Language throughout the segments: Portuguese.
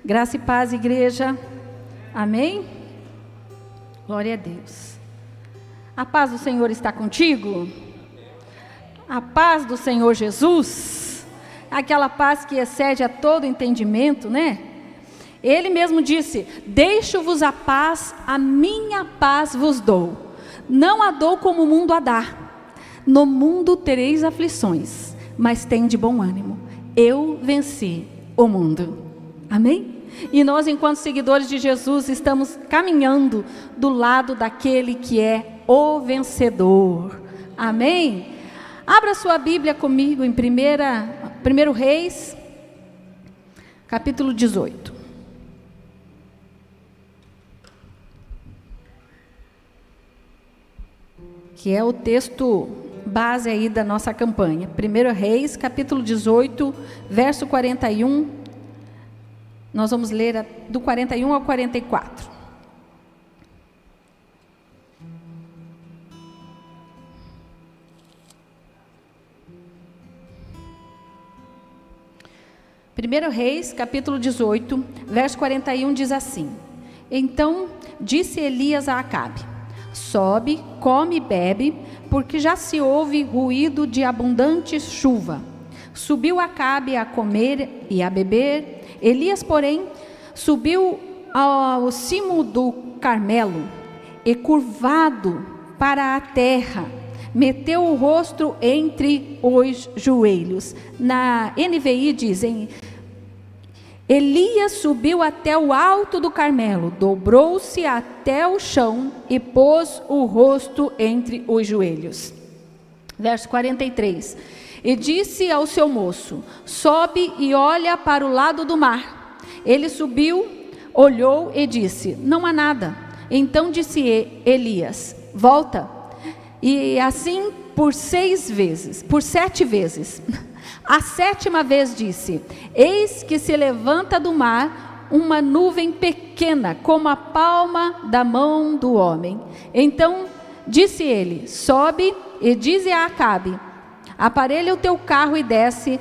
Graça e paz, igreja. Amém? Glória a Deus. A paz do Senhor está contigo? A paz do Senhor Jesus, aquela paz que excede a todo entendimento, né? Ele mesmo disse: deixo-vos a paz, a minha paz vos dou. Não a dou como o mundo a dá. No mundo tereis aflições, mas tende bom ânimo. Eu venci o mundo. Amém? E nós, enquanto seguidores de Jesus, estamos caminhando do lado daquele que é o vencedor. Amém? Abra sua Bíblia comigo em 1 Reis, capítulo 18. Que é o texto base aí da nossa campanha. 1 Reis, capítulo 18, verso 41. Nós vamos ler do 41 ao 44. Primeiro Reis, capítulo 18, verso 41 diz assim: Então disse Elias a Acabe: sobe, come e bebe, porque já se ouve ruído de abundante chuva. Subiu Acabe a comer e a beber. Elias, porém, subiu ao cimo do Carmelo e, curvado para a terra, meteu o rosto entre os joelhos. Na NVI dizem: Elias subiu até o alto do Carmelo, dobrou-se até o chão e pôs o rosto entre os joelhos. Verso 43. E disse ao seu moço: sobe e olha para o lado do mar. Ele subiu, olhou e disse: não há nada. Então disse Elias: volta. E assim por 7 vezes. A 7ª vez disse: eis que se levanta do mar uma nuvem pequena, como a palma da mão do homem. Então disse ele: sobe e dize a Acabe: aparelha o teu carro e desce,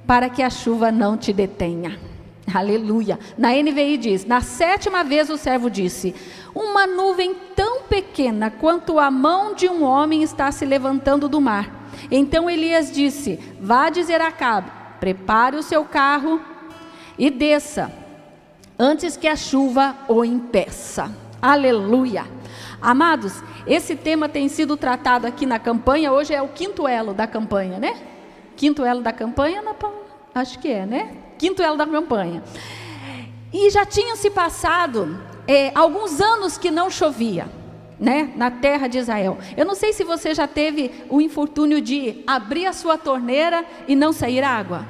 para que a chuva não te detenha. Aleluia. Na NVI diz: na 7ª vez o servo disse: uma nuvem tão pequena quanto a mão de um homem está se levantando do mar. Então Elias disse: vá dizer a Acabe: prepare o seu carro e desça, antes que a chuva o impeça. Aleluia. Amados, esse tema tem sido tratado aqui na campanha. Hoje é o 5º elo da campanha, né? 5º elo da campanha, Ana Paula? Acho que é, né? 5º elo da campanha. E já tinham se passado alguns anos que não chovia, né? Na terra de Israel. Eu não sei se você já teve o infortúnio de abrir a sua torneira e não sair água.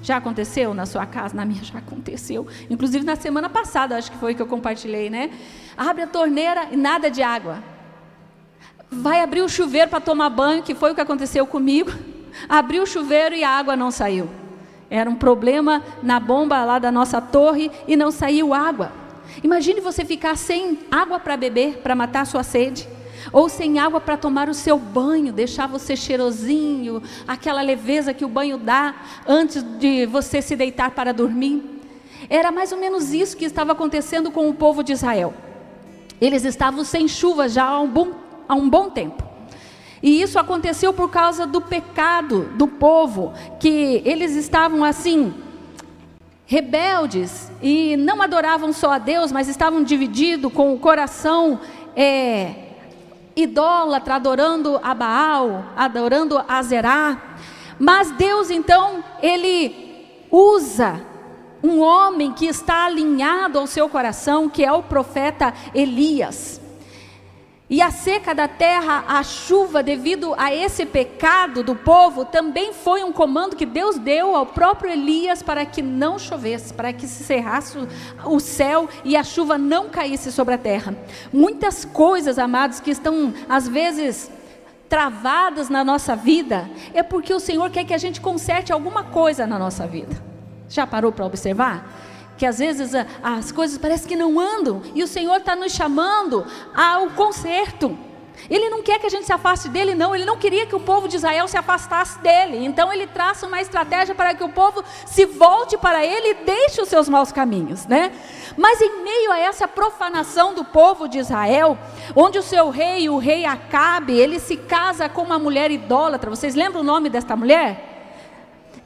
Já aconteceu na sua casa? Na minha já aconteceu. Inclusive na semana passada, acho que foi que eu compartilhei, né? Abre a torneira e nada de água. Vai abrir o chuveiro para tomar banho, que foi o que aconteceu comigo. Abriu o chuveiro e a água não saiu. Era um problema na bomba lá da nossa torre e não saiu água. Imagine você ficar sem água para beber, para matar a sua sede. Ou sem água para tomar o seu banho, deixar você cheirosinho, aquela leveza que o banho dá antes de você se deitar para dormir. Era mais ou menos isso que estava acontecendo com o povo de Israel. Eles estavam sem chuva já há um bom tempo. E isso aconteceu por causa do pecado do povo, que eles estavam assim, rebeldes, e não adoravam só a Deus, mas estavam divididos, com o coração idólatra, adorando a Baal, adorando a Zerá. Mas Deus então, Ele usa um homem que está alinhado ao seu coração, que é o profeta Elias. E a seca da terra, a chuva, devido a esse pecado do povo, também foi um comando que Deus deu ao próprio Elias para que não chovesse, para que se cerrasse o céu e a chuva não caísse sobre a terra. Muitas coisas, amados, que estão às vezes travadas na nossa vida, é porque o Senhor quer que a gente conserte alguma coisa na nossa vida. Já parou para observar? Que às vezes as coisas parecem que não andam, e o Senhor está nos chamando ao conserto. Ele não quer que a gente se afaste dele, não. Ele não queria que o povo de Israel se afastasse dele. Então ele traça uma estratégia para que o povo se volte para ele e deixe os seus maus caminhos, né? Mas em meio a essa profanação do povo de Israel, onde o seu rei, o rei Acabe, ele se casa com uma mulher idólatra. Vocês lembram o nome desta mulher?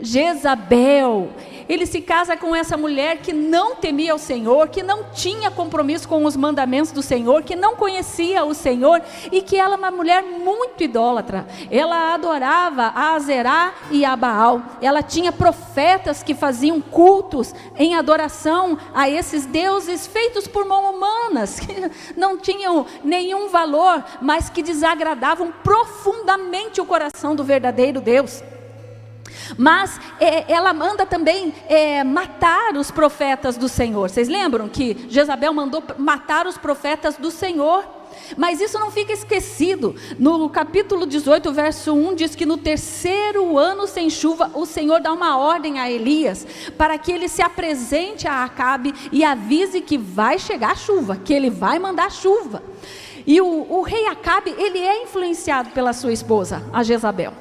Jezabel. Ele se casa com essa mulher que não temia o Senhor, que não tinha compromisso com os mandamentos do Senhor, que não conhecia o Senhor, e que ela é uma mulher muito idólatra. Ela adorava a Azerá e a Baal. Ela tinha profetas que faziam cultos em adoração a esses deuses feitos por mãos humanas, que não tinham nenhum valor, mas que desagradavam profundamente o coração do verdadeiro Deus. Mas ela manda também matar os profetas do Senhor. Vocês lembram que Jezabel mandou matar os profetas do Senhor? Mas isso não fica esquecido. No capítulo 18, verso 1, diz que no 3º ano sem chuva, o Senhor dá uma ordem a Elias, para que ele se apresente a Acabe e avise que vai chegar chuva, que ele vai mandar chuva. E o rei Acabe, ele é influenciado pela sua esposa, a Jezabel.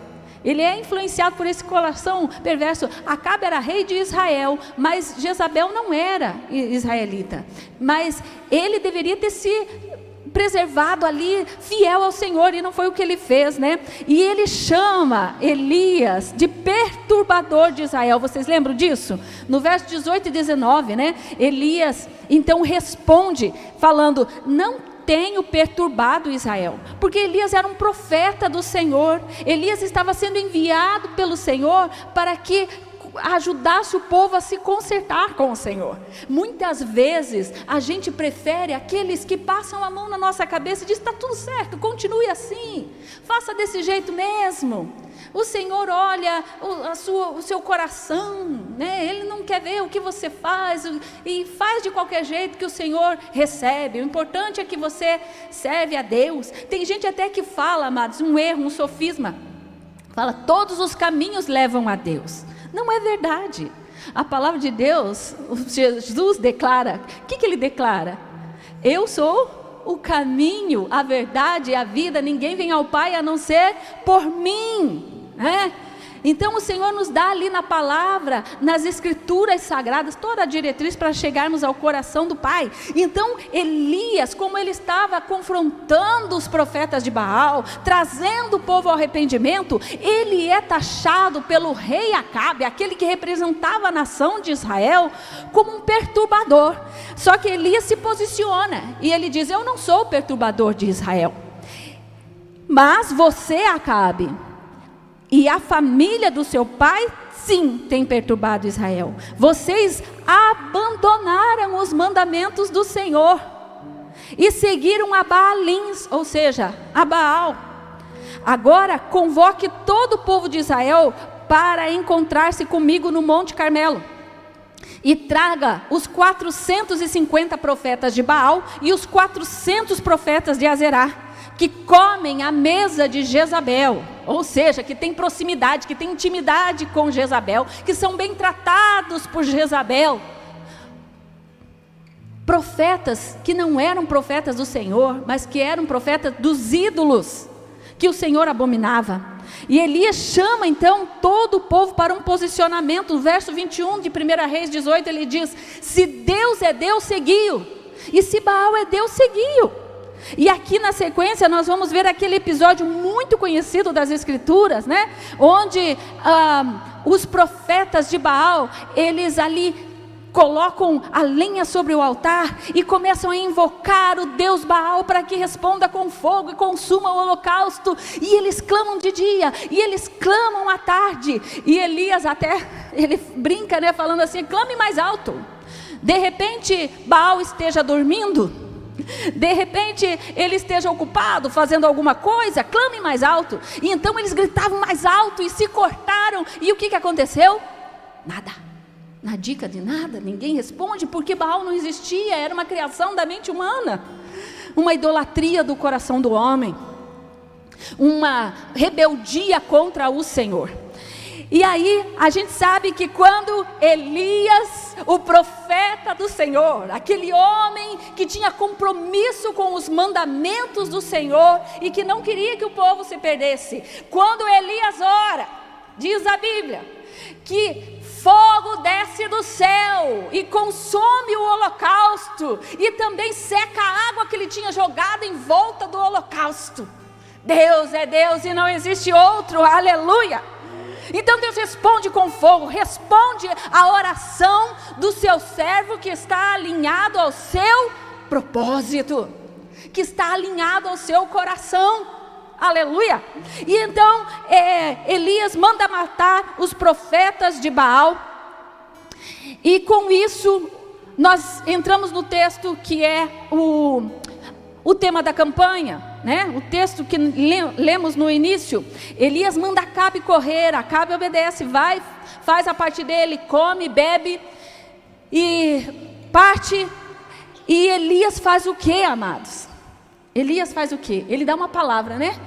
Ele é influenciado por esse coração perverso. Acabe era rei de Israel, mas Jezabel não era israelita. Mas ele deveria ter se preservado ali, fiel ao Senhor, e não foi o que ele fez, né? E ele chama Elias de perturbador de Israel. Vocês lembram disso? No verso 18 e 19, né? Elias então responde, falando: não tenho perturbado Israel, porque Elias era um profeta do Senhor. Elias estava sendo enviado pelo Senhor para que ajudasse o povo a se consertar com o Senhor. Muitas vezes a gente prefere aqueles que passam a mão na nossa cabeça e diz: está tudo certo, continue assim, faça desse jeito mesmo. O Senhor olha o seu coração, né? Ele não quer ver o que você faz, e faz de qualquer jeito que o Senhor recebe. O importante é que você serve a Deus. Tem gente até que fala, amados, um erro, um sofisma, fala: todos os caminhos levam a Deus. Não é verdade. A palavra de Deus, Jesus declara, o que ele declara? Eu sou o caminho, a verdade e a vida. Ninguém vem ao Pai a não ser por mim. Então o Senhor nos dá ali na palavra, nas escrituras sagradas, toda a diretriz para chegarmos ao coração do Pai. Então Elias, como ele estava confrontando os profetas de Baal, trazendo o povo ao arrependimento, ele é taxado pelo rei Acabe, aquele que representava a nação de Israel, como um perturbador. Só que Elias se posiciona e ele diz: eu não sou o perturbador de Israel, mas você, Acabe, e a família do seu pai, sim, tem perturbado Israel. Vocês abandonaram os mandamentos do Senhor e seguiram a Baalins, ou seja, a Baal. Agora convoque todo o povo de Israel para encontrar-se comigo no Monte Carmelo, e traga os 450 profetas de Baal e os 400 profetas de Azerá, que comem à mesa de Jezabel, ou seja, que tem proximidade, que tem intimidade com Jezabel, que são bem tratados por Jezabel. Profetas que não eram profetas do Senhor, mas que eram profetas dos ídolos, que o Senhor abominava. E Elias chama então todo o povo para um posicionamento. No verso 21 de 1 Reis 18, ele diz: se Deus é Deus, seguiu, e se Baal é Deus, seguiu. E aqui na sequência nós vamos ver aquele episódio muito conhecido das Escrituras, né? Onde os profetas de Baal, eles ali colocam a lenha sobre o altar e começam a invocar o Deus Baal para que responda com fogo e consuma o holocausto. E eles clamam de dia e eles clamam à tarde. E Elias até, ele brinca, né, falando assim: clame mais alto. De repente Baal esteja dormindo, de repente ele esteja ocupado fazendo alguma coisa, clame mais alto. E então eles gritavam mais alto e se cortaram. E o que aconteceu? Nada, na dica de nada, ninguém responde, porque Baal não existia, era uma criação da mente humana, uma idolatria do coração do homem, uma rebeldia contra o Senhor. E aí a gente sabe que quando Elias, o profeta do Senhor, aquele homem que tinha compromisso com os mandamentos do Senhor e que não queria que o povo se perdesse, quando Elias ora, diz a Bíblia, que fogo desce do céu e consome o holocausto e também seca a água que ele tinha jogado em volta do holocausto. Deus é Deus e não existe outro, aleluia. Então Deus responde com fogo, responde a oração do seu servo que está alinhado ao seu propósito, que está alinhado ao seu coração, aleluia. E então Elias manda matar os profetas de Baal, e com isso nós entramos no texto que é o tema da campanha, né? O texto que lemos no início. Elias manda Acabe correr, Acabe obedece, vai, faz a parte dele, come, bebe e parte. E Elias faz o que, amados? Elias faz o que? Ele dá uma palavra, né?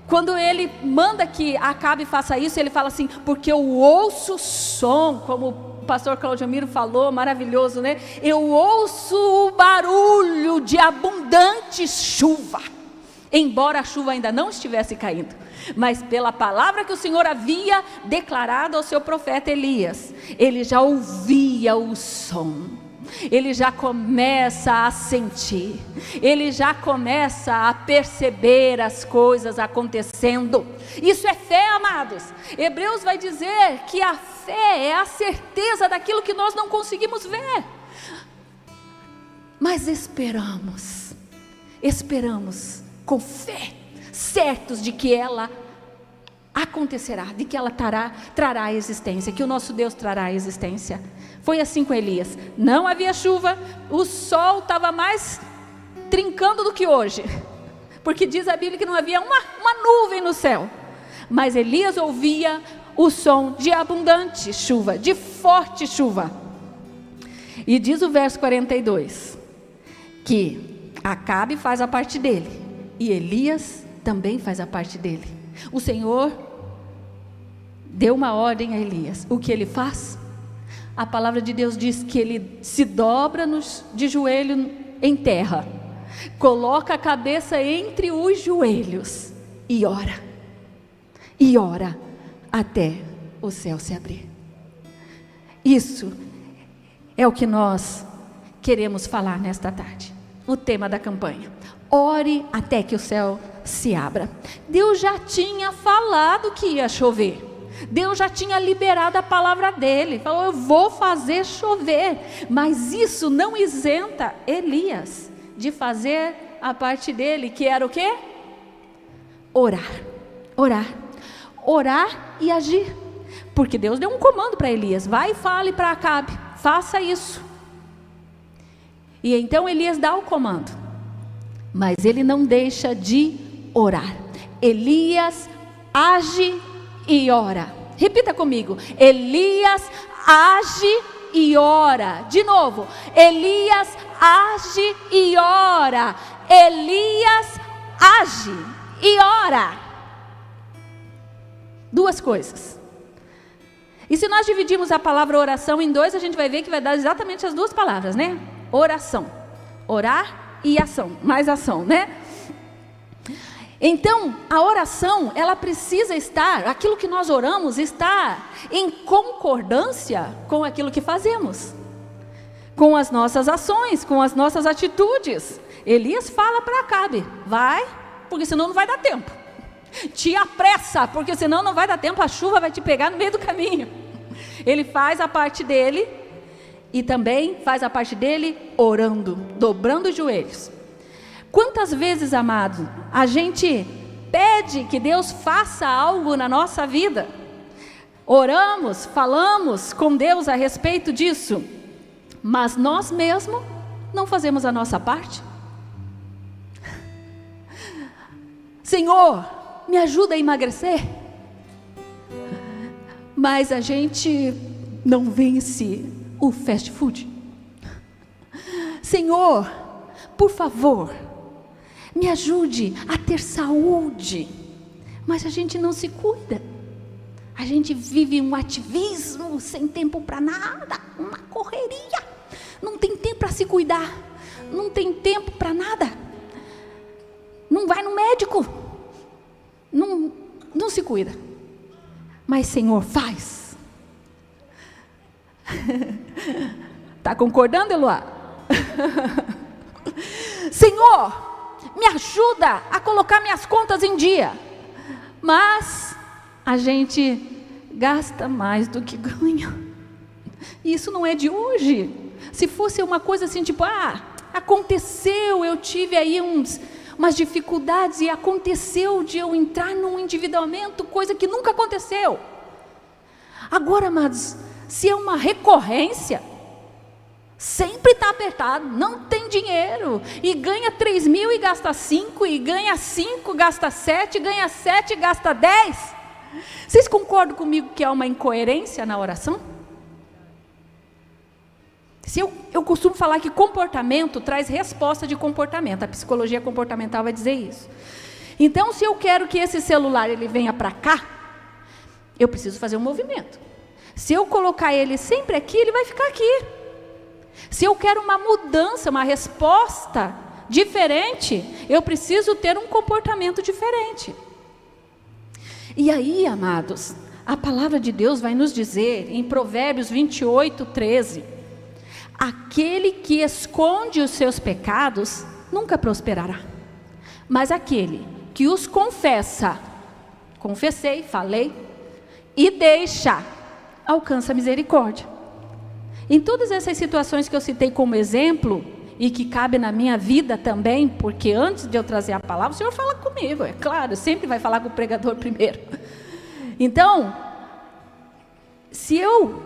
Quando ele manda que Acabe faça isso, ele fala assim: porque eu ouço o som, como o pastor Claudio Miro falou, maravilhoso, né? Eu ouço o barulho de abundante chuva, embora a chuva ainda não estivesse caindo, mas pela palavra que o Senhor havia declarado ao seu profeta Elias, ele já ouvia o som, ele já começa a sentir, ele já começa a perceber as coisas acontecendo. Isso é fé, amados. Hebreus vai dizer que a fé é a certeza daquilo que nós não conseguimos ver, mas esperamos com fé, certos de que ela acontecerá, de que ela trará a existência, que o nosso Deus trará a existência. Foi assim com Elias, não havia chuva, o sol estava mais trincando do que hoje, porque diz a Bíblia que não havia uma nuvem no céu, mas Elias ouvia o som de abundante chuva, de forte chuva. E diz o verso 42, que Acabe faz a parte dele, e Elias também faz a parte dele. O Senhor deu uma ordem a Elias, o que ele faz? A palavra de Deus diz que ele se dobra de joelho em terra, coloca a cabeça entre os joelhos e ora até o céu se abrir. Isso é o que nós queremos falar nesta tarde, o tema da campanha. Ore até que o céu se abra. Deus já tinha falado que ia chover, Deus já tinha liberado a palavra dele, falou: eu vou fazer chover, mas isso não isenta Elias de fazer a parte dele, que era o quê? Orar e agir, porque Deus deu um comando para Elias: vai e fale para Acabe, faça isso. E então Elias dá o comando, mas ele não deixa de orar. Elias age e ora. Repita comigo: Elias age e ora. De novo: Elias age e ora. Elias age e ora. Duas coisas. E se nós dividirmos a palavra oração em dois, a gente vai ver que vai dar exatamente as duas palavras, né? Oração, orar e ação, mais ação, né? Então, a oração, ela precisa estar, aquilo que nós oramos, está em concordância com aquilo que fazemos, com as nossas ações, com as nossas atitudes. Elias fala para Acabe: vai, porque senão não vai dar tempo. Te apressa, porque senão não vai dar tempo, a chuva vai te pegar no meio do caminho. Ele faz a parte dele, e também faz a parte dele orando, dobrando os joelhos. Quantas vezes, amado, a gente pede que Deus faça algo na nossa vida, oramos, falamos com Deus a respeito disso, mas nós mesmos não fazemos a nossa parte? Senhor, me ajuda a emagrecer, mas a gente não vence o fast food. Senhor, por favor, me ajude a ter saúde, mas a gente não se cuida, A gente vive um ativismo sem tempo para nada, uma correria. Não tem tempo para se cuidar, não tem tempo para nada. Não vai no médico, não se cuida. Mas Senhor, faz. Está concordando, Eloá? Senhor, me ajuda a colocar minhas contas em dia. Mas a gente gasta mais do que ganha. E isso não é de hoje. Se fosse uma coisa assim, tipo, aconteceu, eu tive aí umas dificuldades e aconteceu de eu entrar num endividamento, coisa que nunca aconteceu. Agora, amados, se é uma recorrência, sempre está apertado, não tem dinheiro, e ganha 3 mil e gasta 5, e ganha 5, gasta 7, ganha 7, gasta 10. Vocês concordam comigo que há uma incoerência na oração? Eu costumo falar que comportamento traz resposta de comportamento. A psicologia comportamental vai dizer isso. Então, se eu quero que esse celular ele venha para cá, eu preciso fazer um movimento. Se eu colocar ele sempre aqui, ele vai ficar aqui. Se eu quero uma mudança, uma resposta diferente, eu preciso ter um comportamento diferente. E aí, amados, a palavra de Deus vai nos dizer em Provérbios 28:13, aquele que esconde os seus pecados nunca prosperará, mas aquele que os confessa, confessei, falei, e deixa, alcança misericórdia. Em todas essas situações que eu citei como exemplo, e que cabe na minha vida também, porque antes de eu trazer a palavra, o Senhor fala comigo, é claro, sempre vai falar com o pregador primeiro. Então, se eu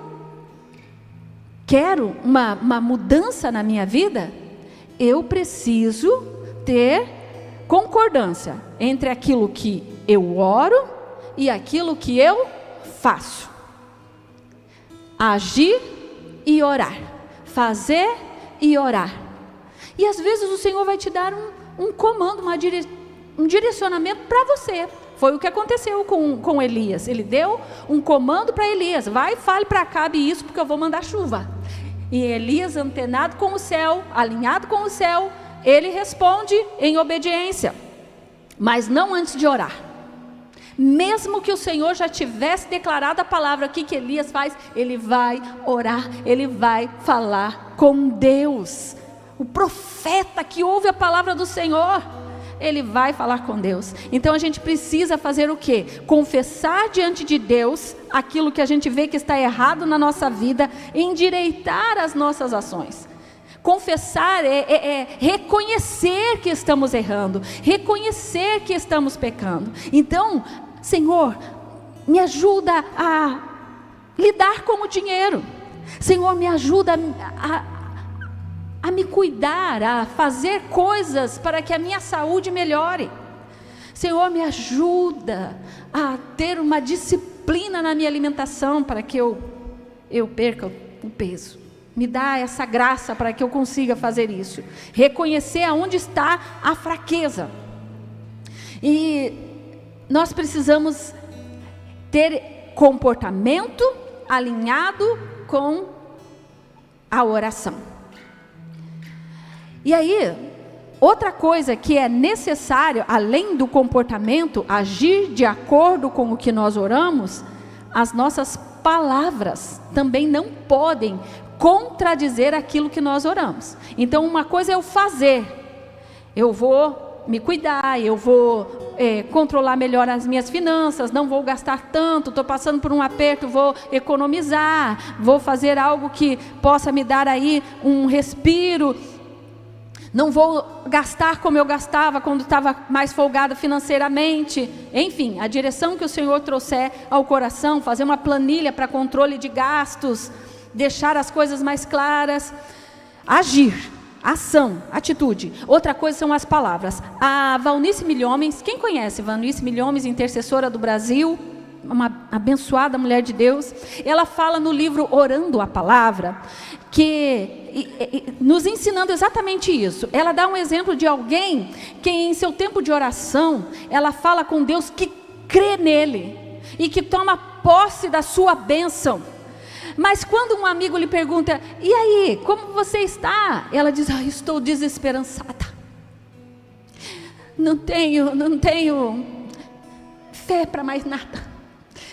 quero uma mudança na minha vida, eu preciso ter concordância entre aquilo que eu oro e aquilo que eu faço. Agir e orar, fazer e orar. E às vezes o Senhor vai te dar um comando, um direcionamento para você. Foi o que aconteceu com Elias. Ele deu um comando para Elias: vai, fale para Acabe isso, porque eu vou mandar chuva. E Elias, antenado com o céu, alinhado com o céu, ele responde em obediência, mas não antes de orar. Mesmo que o Senhor já tivesse declarado a palavra, o que Elias faz? Ele vai orar, ele vai falar com Deus. O profeta que ouve a palavra do Senhor, ele vai falar com Deus. Então a gente precisa fazer o quê? Confessar diante de Deus aquilo que a gente vê que está errado na nossa vida, endireitar as nossas ações. Confessar é reconhecer que estamos errando, reconhecer que estamos pecando. Então, Senhor, me ajuda a lidar com o dinheiro. Senhor, me ajuda a me cuidar, a fazer coisas para que a minha saúde melhore. Senhor, me ajuda a ter uma disciplina na minha alimentação para que eu perca o peso. Me dá essa graça para que eu consiga fazer isso. Reconhecer aonde está a fraqueza. E nós precisamos ter comportamento alinhado com a oração. E aí, outra coisa que é necessário, além do comportamento, agir de acordo com o que nós oramos, as nossas palavras também não podem contradizer aquilo que nós oramos. Então, uma coisa é eu fazer, eu vou me cuidar, eu vou controlar melhor as minhas finanças, não vou gastar tanto, estou passando por um aperto, vou economizar, vou fazer algo que possa me dar aí um respiro, não vou gastar como eu gastava quando estava mais folgada financeiramente. Enfim, a direção que o Senhor trouxer ao coração, fazer uma planilha para controle de gastos, deixar as coisas mais claras, agir, ação, atitude. Outra coisa são as palavras. A Valnice Milhomes, quem conhece Valnice Milhomes, intercessora do Brasil, uma abençoada mulher de Deus, ela fala no livro Orando a Palavra, nos ensinando exatamente isso. Ela dá um exemplo de alguém que em seu tempo de oração, ela fala com Deus que crê nele, e que toma posse da sua bênção. Mas quando um amigo lhe pergunta: e aí, como você está? Ela diz: estou desesperançada. Não tenho fé para mais nada.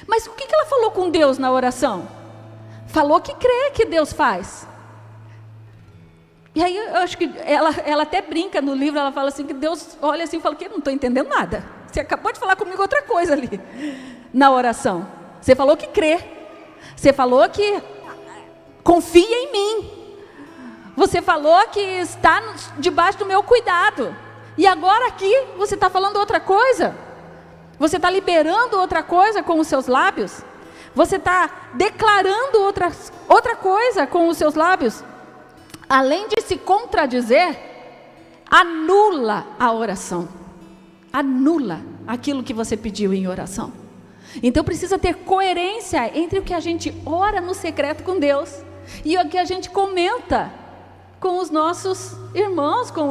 Mas o que ela falou com Deus na oração? Falou que crê que Deus faz. E aí eu acho que ela até brinca no livro, ela fala assim, que Deus olha assim e fala: que eu não estou entendendo nada. Você acabou de falar comigo outra coisa ali, na oração. Você falou que crê. Você falou que confia em mim. Você falou que está debaixo do meu cuidado. E agora aqui você está falando outra coisa. Você está liberando outra coisa com os seus lábios. Você está declarando outra coisa com os seus lábios. Além de se contradizer, anula a oração. Anula aquilo que você pediu em oração. Então precisa ter coerência entre o que a gente ora no secreto com Deus e o que a gente comenta com os nossos irmãos, com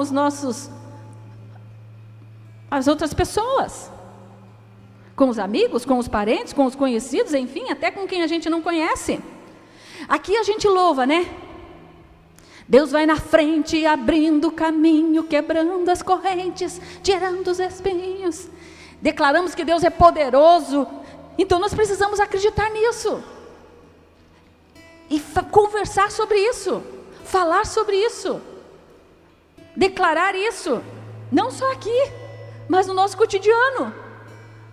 as outras pessoas, com os amigos, com os parentes, com os conhecidos, enfim, até com quem a gente não conhece. Aqui a gente louva, né? Deus vai na frente, abrindo o caminho, quebrando as correntes, tirando os espinhos. Declaramos que Deus é poderoso. Então nós precisamos acreditar nisso. E conversar sobre isso. Falar sobre isso. Declarar isso. Não só aqui, mas no nosso cotidiano.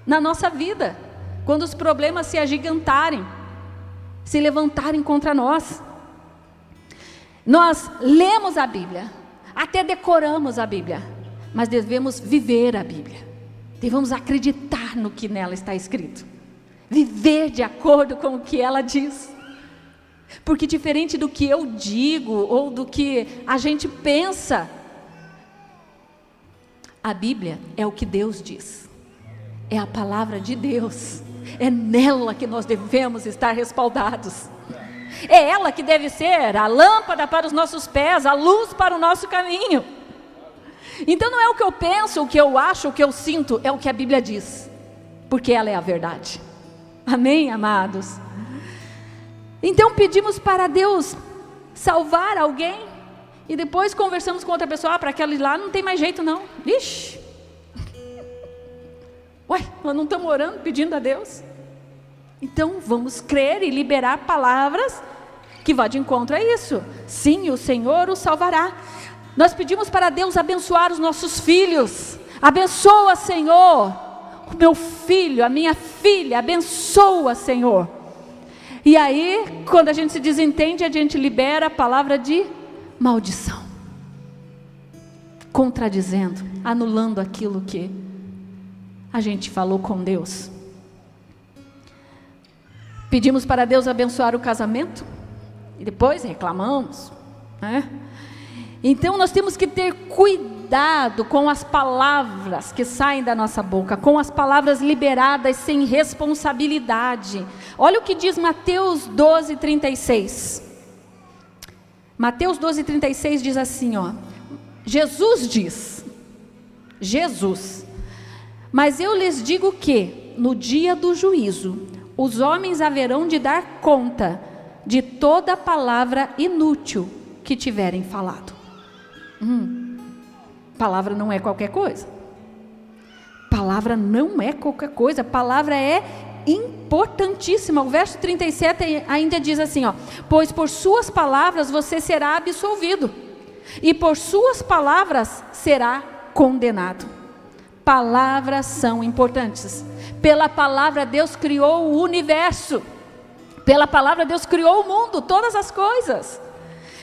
Na nossa vida. Quando os problemas se agigantarem, se levantarem contra nós. Nós lemos a Bíblia, até decoramos a Bíblia, mas devemos viver a Bíblia. Devemos acreditar no que nela está escrito. Viver de acordo com o que ela diz. Porque diferente do que eu digo, ou do que a gente pensa, a Bíblia é o que Deus diz. É a palavra de Deus. É nela que nós devemos estar respaldados. É ela que deve ser a lâmpada para os nossos pés, a luz para o nosso caminho. Então não é o que eu penso, o que eu acho, o que eu sinto, é o que a Bíblia diz, porque ela é a verdade. Amém, amados? Então pedimos para Deus salvar alguém, e depois conversamos com outra pessoa: para aquele lá não tem mais jeito não. Ixi, ué, nós não estamos orando, pedindo a Deus? Então vamos crer e liberar palavras que vá de encontro a isso. Sim, o Senhor o salvará. Nós pedimos para Deus abençoar os nossos filhos. Abençoa, Senhor, o meu filho, a minha filha. Abençoa, Senhor. E aí, quando a gente se desentende, a gente libera a palavra de maldição, contradizendo, anulando aquilo que a gente falou com Deus. Pedimos para Deus abençoar o casamento e depois reclamamos, né? Então nós temos que ter cuidado com as palavras que saem da nossa boca, com as palavras liberadas sem responsabilidade. Olha o que diz Mateus 12:36. Mateus 12:36 diz assim, ó: Jesus diz, mas eu lhes digo que no dia do juízo os homens haverão de dar conta de toda palavra inútil que tiverem falado. Palavra não é qualquer coisa. Palavra não é qualquer coisa. Palavra é importantíssima. O verso 37 ainda diz assim, ó: pois por suas palavras você será absolvido, e por suas palavras será condenado. Palavras são importantes. Pela palavra Deus criou o universo. Pela palavra Deus criou o mundo, todas as coisas.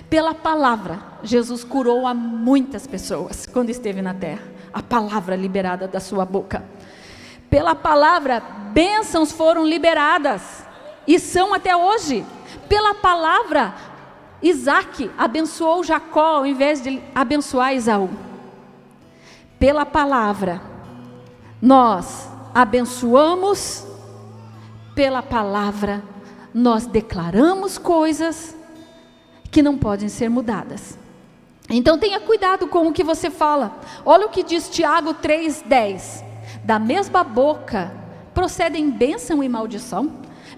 Pela palavra Jesus curou a muitas pessoas quando esteve na terra. A palavra liberada da sua boca. Pela palavra bênçãos foram liberadas e são até hoje. Pela palavra Isaac abençoou Jacó ao invés de abençoar Esaú. Pela palavra nós abençoamos, pela palavra nós declaramos coisas que não podem ser mudadas. Então tenha cuidado com o que você fala. Olha o que diz Tiago 3:10. Da mesma boca procedem bênção e maldição.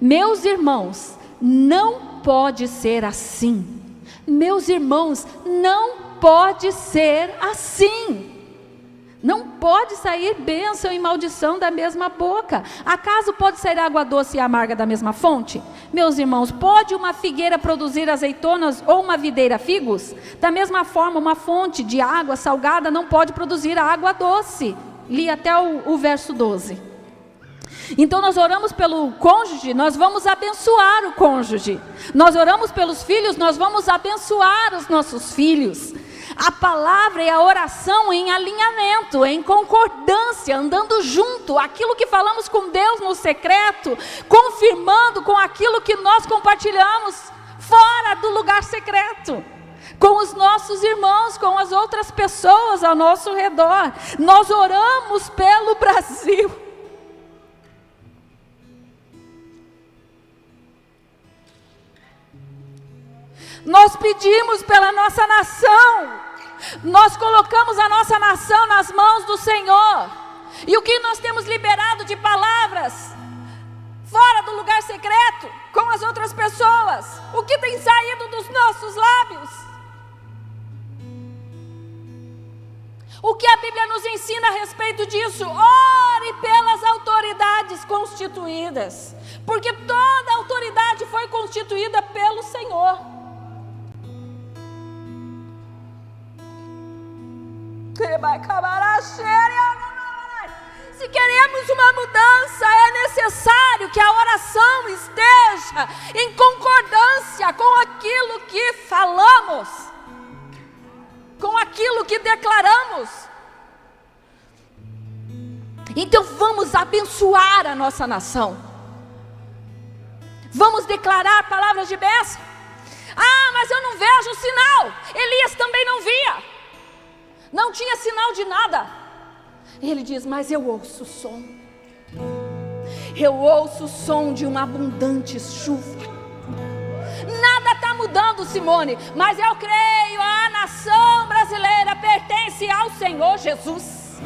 Meus irmãos, não pode ser assim. Meus irmãos, não pode ser assim. Não pode sair bênção e maldição da mesma boca. Acaso pode sair água doce e amarga da mesma fonte? Meus irmãos, pode uma figueira produzir azeitonas ou uma videira figos? Da mesma forma, uma fonte de água salgada não pode produzir água doce. Li até o verso 12. Então nós oramos pelo cônjuge, nós vamos abençoar o cônjuge. Nós oramos pelos filhos, nós vamos abençoar os nossos filhos. A palavra e a oração em alinhamento, em concordância, andando junto, aquilo que falamos com Deus no secreto, confirmando com aquilo que nós compartilhamos fora do lugar secreto, com os nossos irmãos, com as outras pessoas ao nosso redor. Nós oramos pelo Brasil. Nós pedimos pela nossa nação, nós colocamos a nossa nação nas mãos do Senhor, e o que nós temos liberado de palavras, fora do lugar secreto, com as outras pessoas, o que tem saído dos nossos lábios, o que a Bíblia nos ensina a respeito disso? Ore pelas autoridades constituídas, porque toda autoridade foi constituída pelo Senhor. Se queremos uma mudança, é necessário que a oração esteja em concordância com aquilo que falamos, com aquilo que declaramos. Então vamos abençoar a nossa nação, vamos declarar palavras de bênção. Ah, mas eu não vejo sinal. Elias também não via, não tinha sinal de nada. Ele diz, mas eu ouço o som. Eu ouço o som de uma abundante chuva. Nada está mudando, Simone, mas eu creio, a nação brasileira pertence ao Senhor Jesus.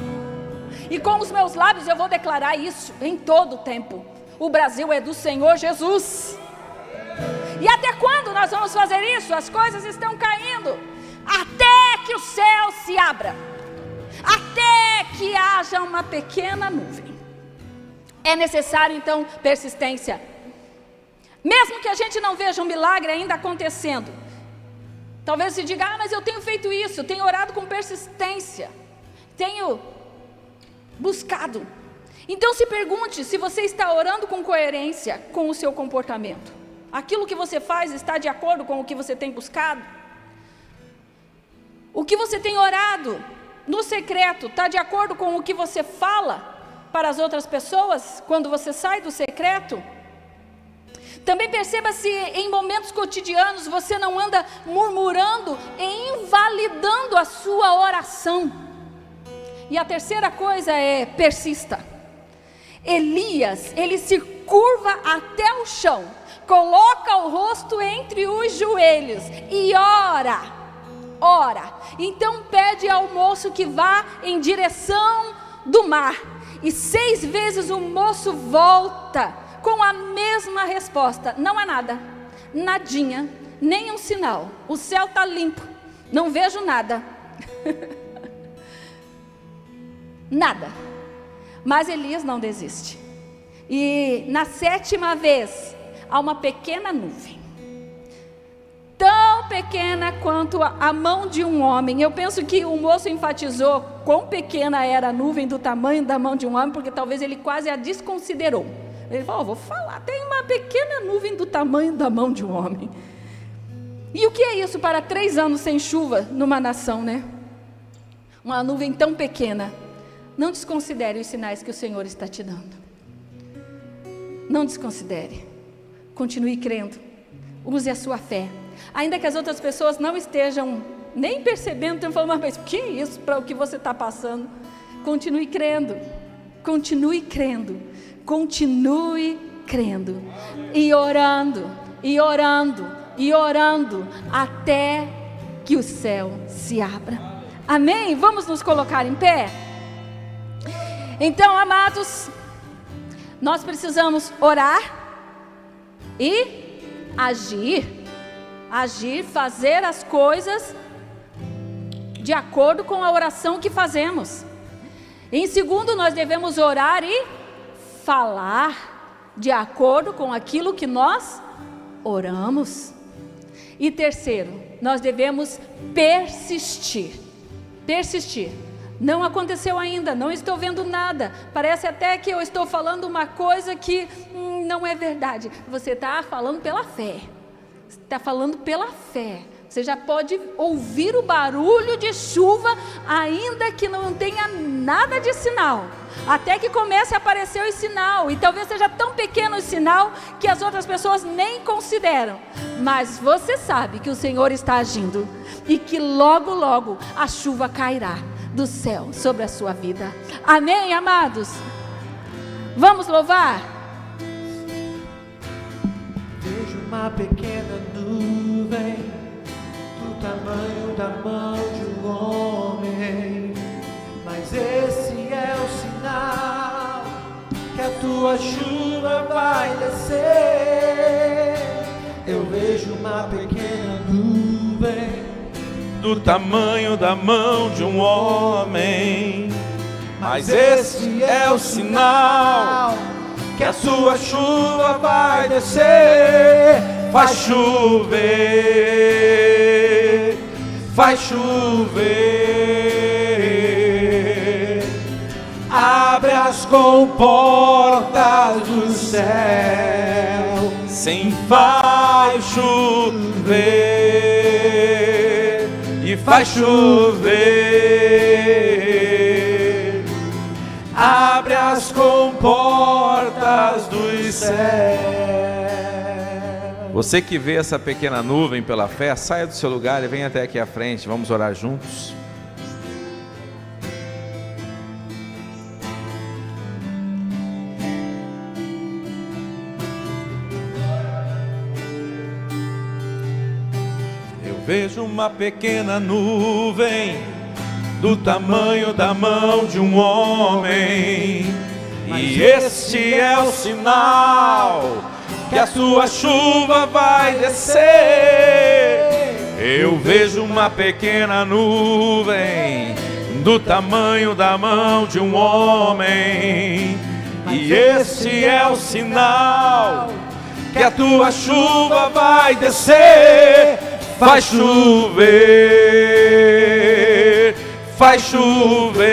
E com os meus lábios eu vou declarar isso em todo o tempo. O Brasil é do Senhor Jesus. E até quando nós vamos fazer isso? As coisas estão caindo. Até que o céu se abra, até que haja uma pequena nuvem. É necessário então persistência. Mesmo que a gente não veja um milagre ainda acontecendo, talvez se diga, mas eu tenho feito isso, tenho orado com persistência, tenho buscado. Então se pergunte se você está orando com coerência com o seu comportamento. Aquilo que você faz está de acordo com o que você tem buscado? O que você tem orado no secreto está de acordo com o que você fala para as outras pessoas quando você sai do secreto? Também perceba se em momentos cotidianos você não anda murmurando e invalidando a sua oração. E a terceira coisa é persista. Elias, ele se curva até o chão, coloca o rosto entre os joelhos e ora. Então pede ao moço que vá em direção do mar. E 6 vezes o moço volta com a mesma resposta. Não há nada, nadinha, nem um sinal. O céu está limpo, não vejo nada. Nada. Mas Elias não desiste. E na 7ª vez, há uma pequena nuvem, tão pequena quanto a mão de um homem. Eu penso que o moço enfatizou quão pequena era a nuvem, do tamanho da mão de um homem, porque talvez ele quase a desconsiderou. Ele falou, vou falar, tem uma pequena nuvem do tamanho da mão de um homem. E o que é isso para 3 anos sem chuva numa nação, né? Uma nuvem tão pequena. Não desconsidere os sinais que o Senhor está te dando. Não desconsidere. Continue crendo. Use a sua fé. Ainda que as outras pessoas não estejam nem percebendo, estão falando, mas o que é isso para o que você está passando? Continue crendo. Continue crendo. Continue crendo. E orando. E orando. E orando. Até que o céu se abra. Amém? Vamos nos colocar em pé? Então, amados, nós precisamos orar, e agir, fazer as coisas de acordo com a oração que fazemos. Em segundo, nós devemos orar e falar de acordo com aquilo que nós oramos. E terceiro, nós devemos persistir. Não aconteceu ainda, não estou vendo nada, parece até que eu estou falando uma coisa que não é verdade. Você está falando pela fé, você já pode ouvir o barulho de chuva, ainda que não tenha nada de sinal, até que comece a aparecer o sinal, e talvez seja tão pequeno o sinal, que as outras pessoas nem consideram, mas você sabe que o Senhor está agindo, e que logo, logo, a chuva cairá do céu sobre a sua vida. Amém, amados? Vamos louvar? Vejo uma pequena nuvem do tamanho da mão de um homem, mas esse é o sinal que a tua chuva vai descer. Eu vejo uma pequena nuvem do tamanho da mão de um homem, mas esse é o sinal que a sua chuva vai descer. Faz chover, faz chover, abre as comportas do céu, sim, faz chover, e faz chover, abre as comportas dos céus. Você que vê essa pequena nuvem pela fé, saia do seu lugar e venha até aqui à frente, vamos orar juntos. Vejo uma pequena nuvem do tamanho da mão de um homem, e este é o sinal que a sua chuva vai descer. Eu vejo uma pequena nuvem do tamanho da mão de um homem, e este é o sinal que a tua chuva vai descer. Faz chover, faz chover,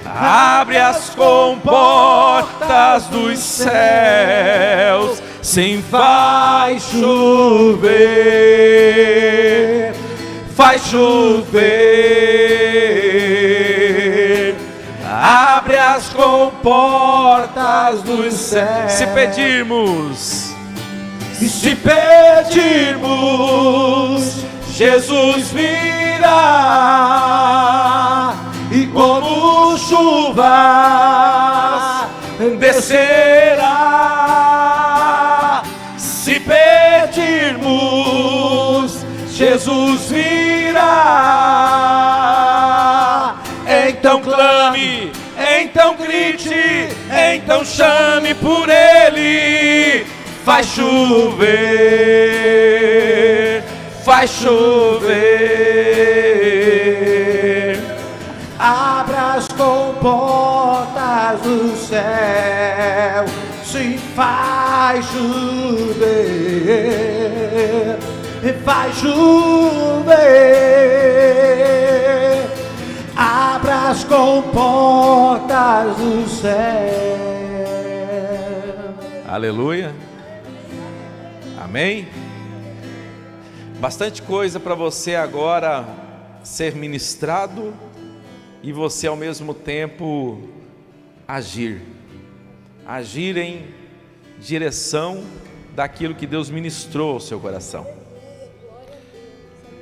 abre as comportas dos céus, sim, faz chover, faz chover, abre as comportas dos céus. Se pedirmos, e se pedirmos, Jesus virá, e como chuva descerá. Se pedirmos, Jesus virá. Então clame, então grite, então chame por Ele. Faz chover, faz chover, abra as comportas do céu, sim, faz chover, faz chover, abra as comportas do céu. aleluia. Amém? Bastante coisa para você agora ser ministrado e você ao mesmo tempo agir em direção daquilo que Deus ministrou ao seu coração.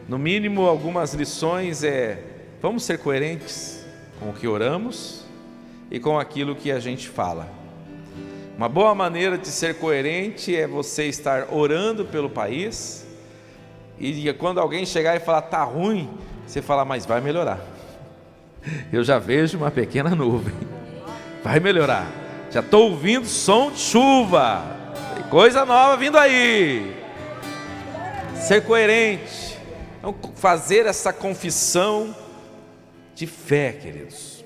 No mínimo, algumas lições vamos ser coerentes com o que oramos e com aquilo que a gente fala. Uma boa maneira de ser coerente é você estar orando pelo país e quando alguém chegar e falar tá ruim, você fala, mas vai melhorar. Eu já vejo uma pequena nuvem, vai melhorar. Já estou ouvindo som de chuva. Tem coisa nova vindo aí. Ser coerente. Então, fazer essa confissão de fé, queridos.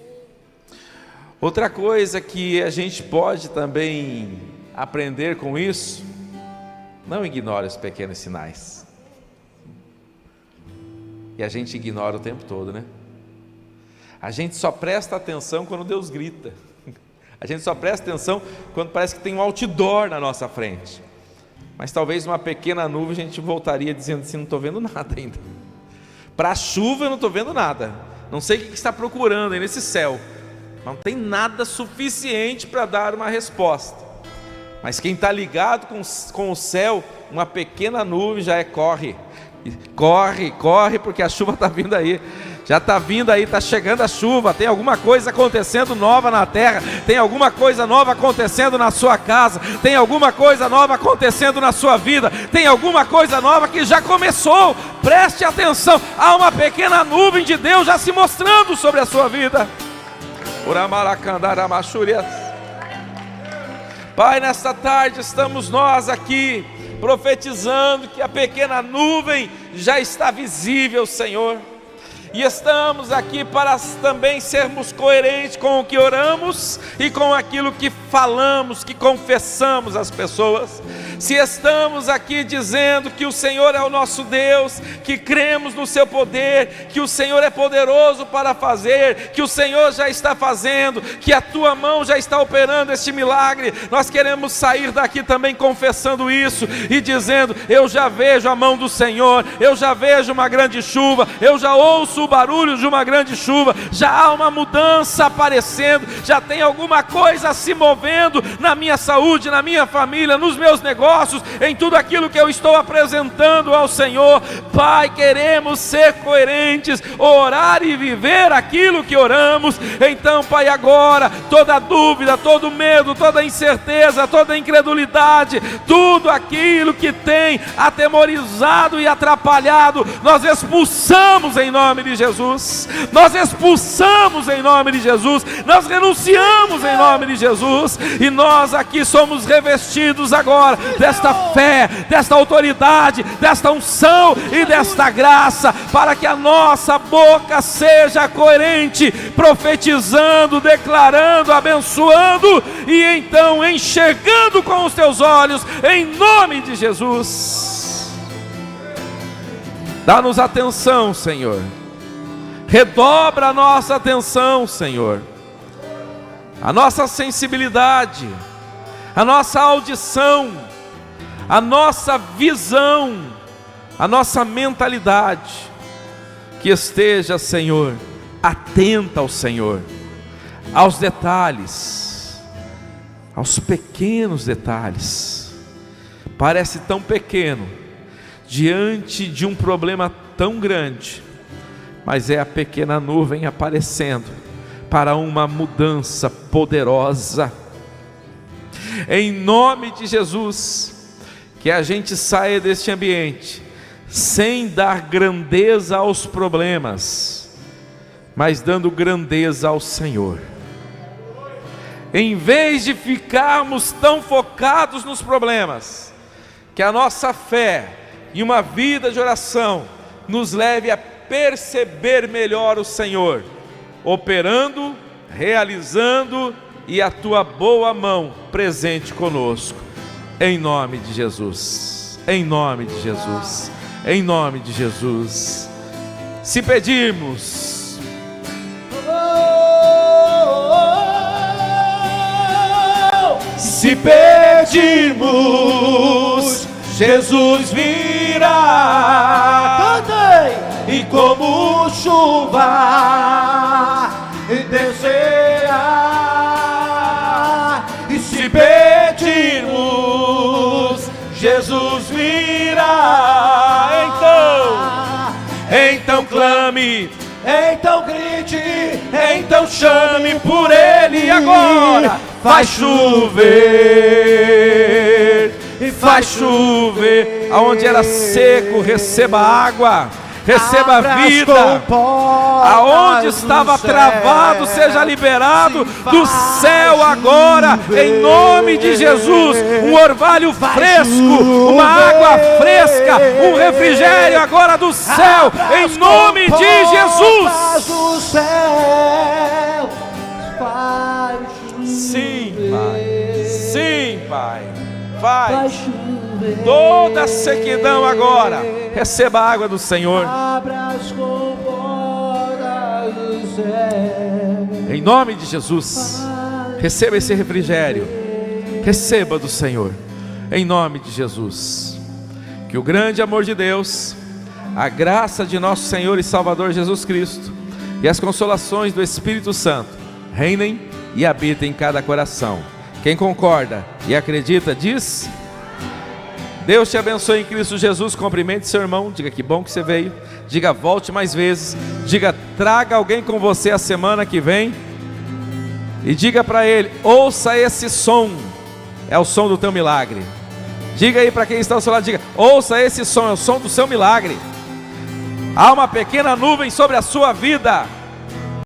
Outra coisa que a gente pode também aprender com isso: não ignore os pequenos sinais. E a gente ignora o tempo todo, né? A gente só presta atenção quando Deus grita. A gente só presta atenção quando parece que tem um outdoor na nossa frente. Mas talvez uma pequena nuvem a gente voltaria dizendo assim: não estou vendo nada ainda. Para a chuva eu não estou vendo nada. Não sei o que está procurando aí nesse céu. Não tem nada suficiente para dar uma resposta. Mas quem está ligado com o céu, uma pequena nuvem já corre. Corre, corre, porque a chuva está vindo aí. Já está vindo aí, está chegando a chuva. Tem alguma coisa acontecendo nova na terra. Tem alguma coisa nova acontecendo na sua casa. Tem alguma coisa nova acontecendo na sua vida. Tem alguma coisa nova que já começou. Preste atenção. Há uma pequena nuvem de Deus já se mostrando sobre a sua vida. Pai, nesta tarde estamos nós aqui profetizando que a pequena nuvem já está visível, Senhor. E estamos aqui para também sermos coerentes com o que oramos e com aquilo que falamos, que confessamos às pessoas. Se estamos aqui dizendo que o Senhor é o nosso Deus, que cremos no seu poder, que o Senhor é poderoso para fazer, que o Senhor já está fazendo, que a tua mão já está operando este milagre, nós queremos sair daqui também confessando isso e dizendo: eu já vejo a mão do Senhor, eu já vejo uma grande chuva, eu já ouço o barulho de uma grande chuva, já há uma mudança aparecendo, já tem alguma coisa se movendo na minha saúde, na minha família, nos meus negócios, em tudo aquilo que eu estou apresentando ao Senhor. Pai, queremos ser coerentes, orar e viver aquilo que oramos. Então, Pai, agora toda dúvida, todo medo, toda incerteza, toda incredulidade, tudo aquilo que tem atemorizado e atrapalhado, nós expulsamos em nome de Jesus. Nós expulsamos em nome de Jesus. Nós renunciamos em nome de Jesus. E nós aqui somos revestidos agora desta fé, desta autoridade, desta unção e desta graça, para que a nossa boca seja coerente, profetizando, declarando, abençoando e então enxergando com os teus olhos, em nome de Jesus. Dá-nos atenção, Senhor. Redobra a nossa atenção, Senhor, a nossa sensibilidade, a nossa audição, a nossa visão, a nossa mentalidade, que esteja, Senhor, atenta ao Senhor, aos detalhes, aos pequenos detalhes. Parece tão pequeno diante de um problema tão grande, mas é a pequena nuvem aparecendo para uma mudança poderosa. Em nome de Jesus, que a gente saia deste ambiente sem dar grandeza aos problemas, mas dando grandeza ao Senhor. Em vez de ficarmos tão focados nos problemas, que a nossa fé e uma vida de oração nos leve a perceber melhor o Senhor, operando, realizando e a tua boa mão presente conosco, em nome de Jesus, em nome de Jesus, em nome de Jesus. Se pedirmos, se pedirmos, Jesus virá. Cantem! E como chuva descerá. E se pedirmos, Jesus virá. Então clame, então grite, então chame por Ele agora. Faz chover, faz chover. Aonde era seco, receba água. receba vida. Aonde estava travado, seja liberado do céu agora, em nome de Jesus. Um orvalho fresco, uma água fresca, um refrigério agora do céu, em nome de Jesus. Sim, Pai. Sim, Pai. Vai. Toda a sequidão agora, receba a água do Senhor. Em nome de Jesus, receba esse refrigério. Receba do Senhor. Em nome de Jesus. Que o grande amor de Deus, a graça de nosso Senhor e Salvador Jesus Cristo e as consolações do Espírito Santo reinem e habitem em cada coração. Quem concorda e acredita diz: Deus te abençoe em Cristo Jesus. Cumprimente seu irmão, diga que bom que você veio, diga volte mais vezes, diga traga alguém com você a semana que vem e diga para ele: ouça esse som, é o som do teu milagre. Diga aí para quem está ao seu lado, diga: ouça esse som, é o som do seu milagre. Há uma pequena nuvem sobre a sua vida.